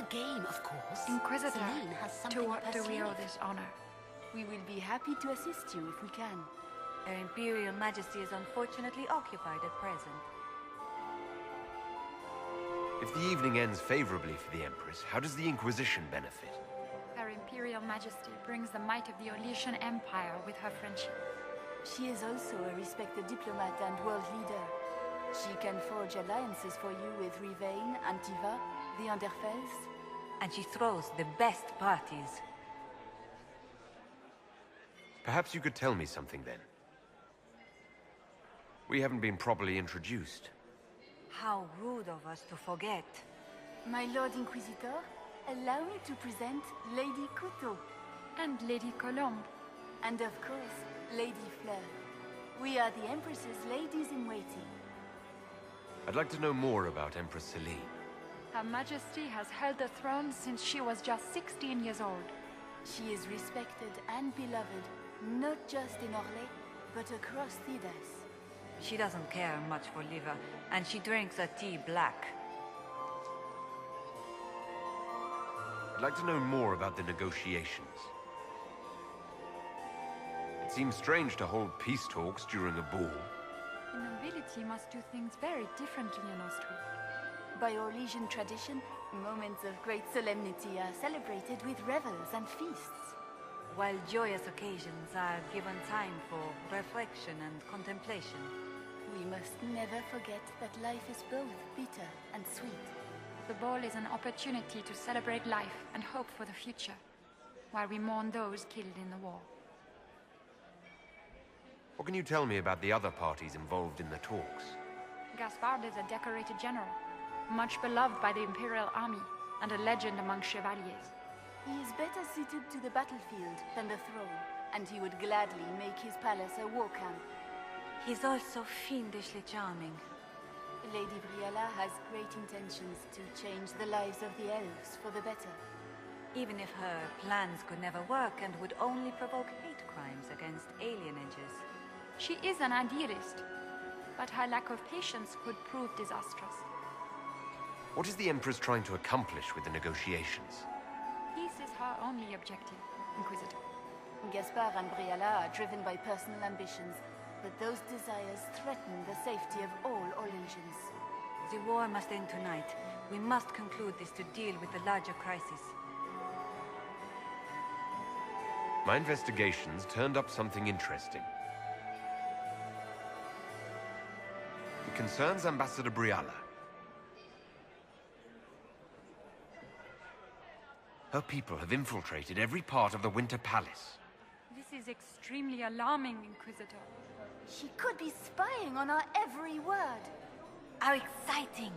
the game, of course. Inquisitor, Celine has something to what up her do we owe sleeve. this honor? We will be happy to assist you if we can. Her Imperial Majesty is unfortunately occupied at present. If the evening ends favorably for the Empress, how does the Inquisition benefit? Her Imperial Majesty brings the might of the Orlesian Empire with her friendship. She is also a respected diplomat and world leader. She can forge alliances for you with Rivain, Antiva, the Underfells. And she throws the best parties. Perhaps you could tell me something then. We haven't been properly introduced. How rude of us to forget. My Lord Inquisitor, allow me to present Lady Couteau. And Lady Colombe. And of course, Lady Fleur. We are the Empress's ladies-in-waiting. I'd like to know more about Empress Celine. Her Majesty has held the throne since she was just 16 years old. She is respected and beloved, not just in Orlais, but across Thedas. She doesn't care much for liver, and she drinks her tea black. I'd like to know more about the negotiations. It seems strange to hold peace talks during a ball. The nobility must do things very differently in Austria. By Orlesian tradition, moments of great solemnity are celebrated with revels and feasts. While joyous occasions are given time for reflection and contemplation. We must never forget that life is both bitter and sweet. The ball is an opportunity to celebrate life and hope for the future, while we mourn those killed in the war. What can you tell me about the other parties involved in the talks? Gaspard is a decorated general, much beloved by the Imperial Army, and a legend among chevaliers. He is better suited to the battlefield than the throne, and he would gladly make his palace a war camp. He's also fiendishly charming. Lady Briella has great intentions to change the lives of the elves for the better. Even if her plans could never work and would only provoke hate crimes against alienages. She is an idealist, but her lack of patience could prove disastrous. What is the Empress trying to accomplish with the negotiations? Peace is her only objective, Inquisitor. Gaspard and Briella are driven by personal ambitions, but those desires threaten the safety of all Orlesians. The war must end tonight. We must conclude this to deal with the larger crisis. My investigations turned up something interesting. It concerns Ambassador Briella. Her people have infiltrated every part of the Winter Palace. This is extremely alarming, Inquisitor. She could be spying on our every word. How exciting!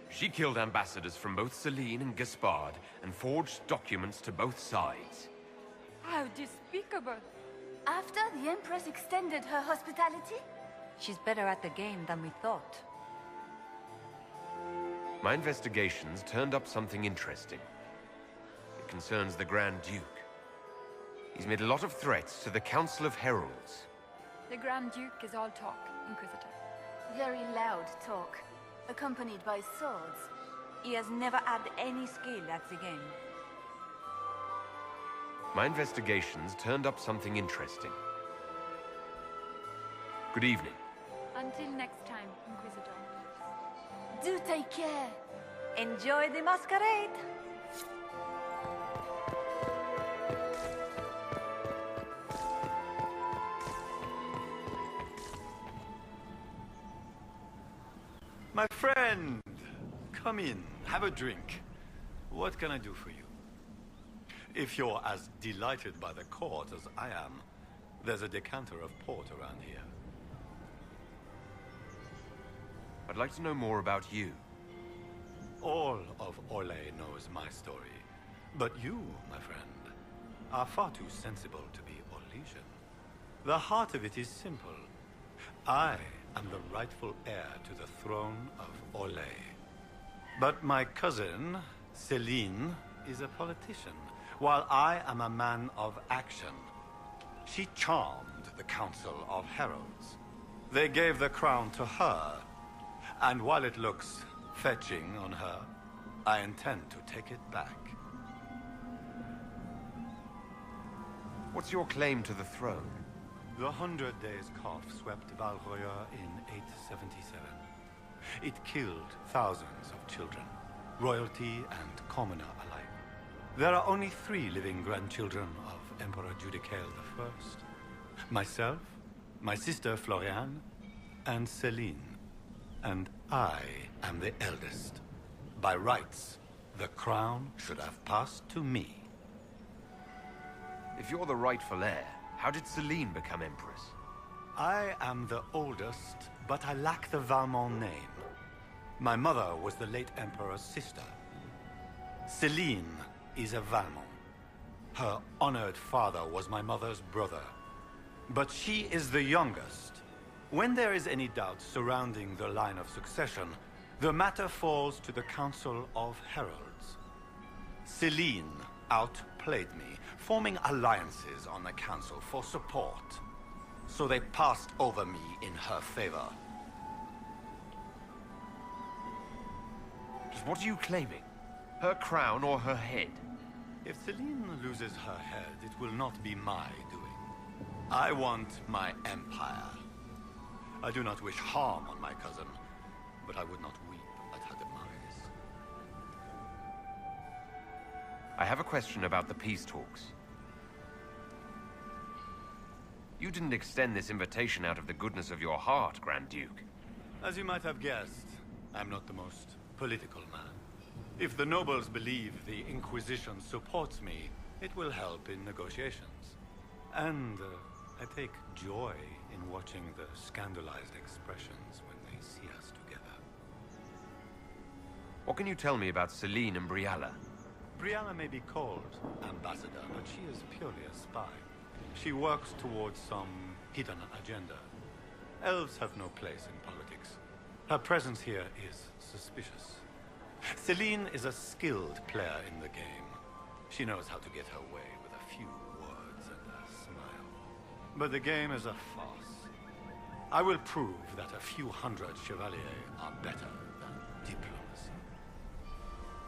She killed ambassadors from both Celine and Gaspard and forged documents to both sides. How despicable! After the Empress extended her hospitality? She's better at the game than we thought. My investigations turned up something interesting. It concerns the Grand Duke. He's made a lot of threats to the Council of Heralds. The Grand Duke is all talk, Inquisitor. Very loud talk, accompanied by swords. He has never had any skill at the game. My investigations turned up something interesting. Good evening. Until next time, Inquisitor. Do take care. Enjoy the masquerade! My friend, come in, have a drink. What can I do for you? If you're as delighted by the court as I am, there's a decanter of port around here. I'd like to know more about you. All of Orlais knows my story. But you, my friend, are far too sensible to be Orlesian. The heart of it is simple. I am the rightful heir to the throne of Orlais. But my cousin, Celine, is a politician, while I am a man of action. She charmed the Council of Heralds. They gave the crown to her, and while it looks fetching on her, I intend to take it back. What's your claim to the throne? The 100 Days Cough swept Valroya in 877. It killed thousands of children, royalty and commoner alike. There are only 3 living grandchildren of Emperor Judicael I. Myself, my sister Floriane, and Celine. And I am the eldest. By rights, the crown should have passed to me. If you're the rightful heir, how did Celine become Empress? I am the oldest, but I lack the Valmont name. My mother was the late Emperor's sister. Celine is a Valmont. Her honored father was my mother's brother. But she is the youngest. When there is any doubt surrounding the line of succession, the matter falls to the Council of Heralds. Celine outplayed me, forming alliances on the Council for support. So they passed over me in her favor. Just what are you claiming? Her crown or her head? If Celine loses her head, it will not be my doing. I want my empire. I do not wish harm on my cousin, but I would not weep at her demise. I have a question about the peace talks. You didn't extend this invitation out of the goodness of your heart, Grand Duke. As you might have guessed, I'm not the most political man. If the nobles believe the Inquisition supports me, it will help in negotiations. And I take joy in watching the scandalized expressions when they see us together. What can you tell me about Celine and Brialla? Brianna may be called ambassador, but she is purely a spy. She works towards some hidden agenda. Elves have no place in politics. Her presence here is suspicious. Celine is a skilled player in the game. She knows how to get her way with a few words and a smile. But the game is a farce. I will prove that a few hundred chevaliers are better than diplomacy.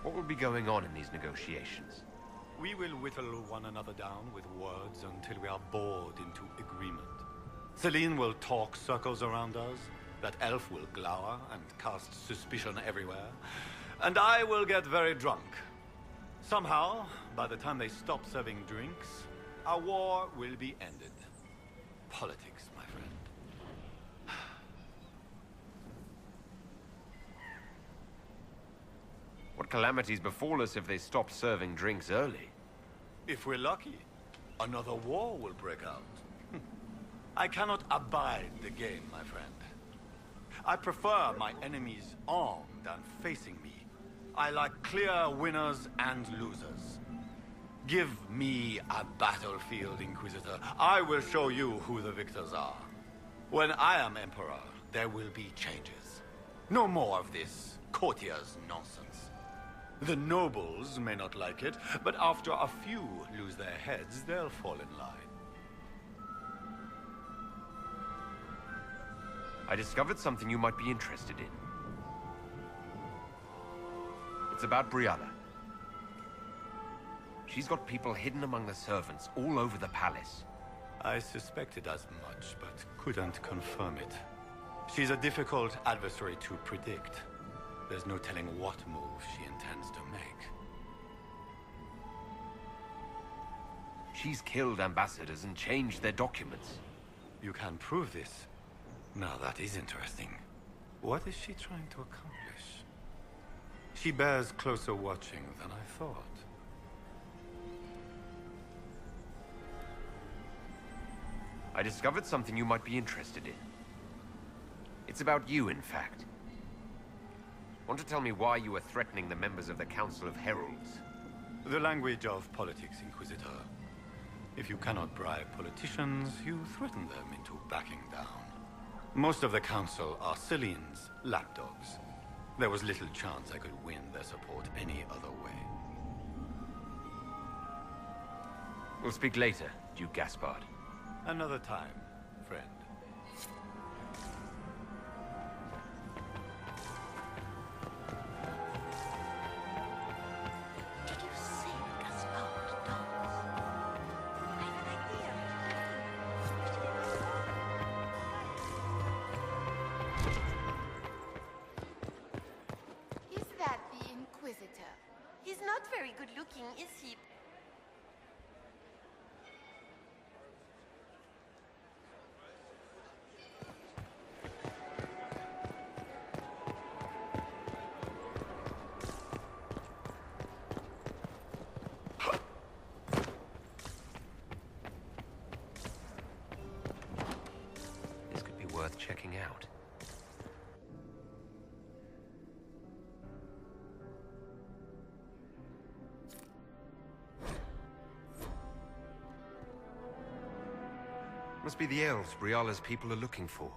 What will be going on in these negotiations? We will whittle one another down with words until we are bored into agreement. Celine will talk circles around us, that elf will glower and cast suspicion everywhere, and I will get very drunk. Somehow, by the time they stop serving drinks, our war will be ended. Politics, my friend. What calamities befall us if they stop serving drinks early? If we're lucky, another war will break out. I cannot abide the game, my friend. I prefer my enemies armed and facing me. I like clear winners and losers. Give me a battlefield, Inquisitor. I will show you who the victors are. When I am Emperor, there will be changes. No more of this courtier's nonsense. The nobles may not like it, but after a few lose their heads, they'll fall in line. I discovered something you might be interested in. It's about Brialla. She's got people hidden among the servants all over the palace. I suspected as much, but couldn't confirm it. She's a difficult adversary to predict. There's no telling what move she intends to make. She's killed ambassadors and changed their documents. You can prove this. Now that is interesting. What is she trying to accomplish? She bears closer watching than I thought. I discovered something you might be interested in. It's about you, in fact. Want to tell me why you were threatening the members of the Council of Heralds? The language of politics, Inquisitor. If you cannot bribe politicians, you threaten them into backing down. Most of the Council are Celine's lapdogs. There was little chance I could win their support any other way. We'll speak later, Duke Gaspard. Another time, friend. not very good looking, is he? This could be worth checking out. Must be the elves Briala's people are looking for.